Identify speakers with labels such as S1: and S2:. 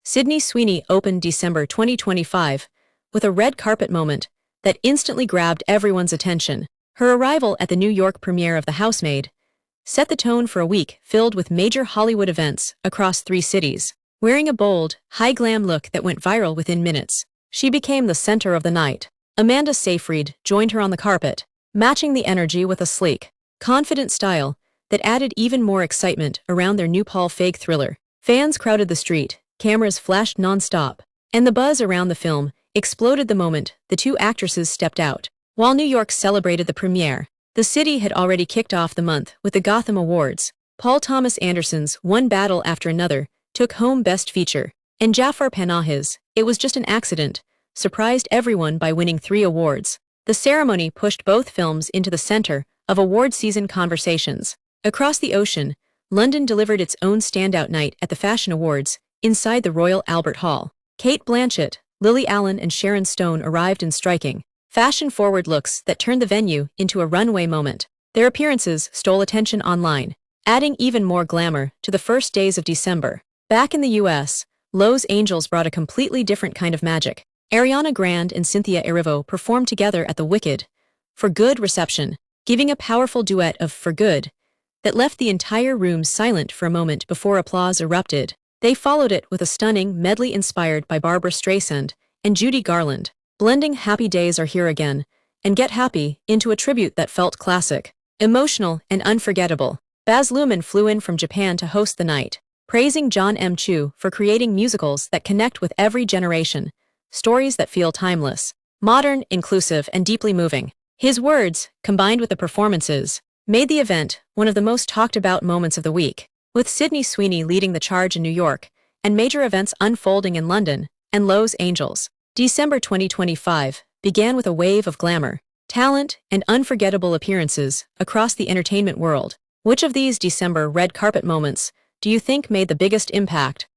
S1: Sydney Sweeney opened December 2025 with a red carpet moment that instantly grabbed everyone's attention. Her arrival at the New York premiere of The Housemaid set the tone for a week filled with major Hollywood events across 3 cities. Wearing a bold, high-glam look that went viral within minutes, she became the center of the night. Amanda Seyfried joined her on the carpet, matching the energy with a sleek, confident style that added even more excitement around their new Paul Feig thriller. Fans crowded the street, cameras flashed non-stop, and the buzz around the film exploded the moment the 2 actresses stepped out. While New York celebrated the premiere, the city had already kicked off the month with the Gotham Awards. Paul Thomas Anderson's One Battle After Another took home Best Feature, and Jafar Panahi's It Was Just an Accident surprised everyone by winning 3 awards. The ceremony pushed both films into the center of award season conversations. Across the ocean, London delivered its own standout night at the Fashion Awards inside the Royal Albert Hall. Kate Blanchett, Lily Allen and Sharon Stone arrived in striking, fashion-forward looks that turned the venue into a runway moment. Their appearances stole attention online, adding even more glamour to the first days of December. Back in the US, Los Angeles brought a completely different kind of magic. Ariana Grande and Cynthia Erivo performed together at the Wicked For Good reception, giving a powerful duet of For Good that left the entire room silent for a moment before applause erupted. They followed it with a stunning medley inspired by Barbra Streisand and Judy Garland, blending Happy Days Are Here Again and Get Happy into a tribute that felt classic, emotional, and unforgettable. Baz Luhrmann flew in from Japan to host the night, praising John M. Chu for creating musicals that connect with every generation, stories that feel timeless, modern, inclusive, and deeply moving. His words, combined with the performances, made the event one of the most talked-about moments of the week. With Sydney Sweeney leading the charge in New York and major events unfolding in London and Los Angeles, December 2025 began with a wave of glamour, talent, and unforgettable appearances across the entertainment world. Which of these December red carpet moments do you think made the biggest impact?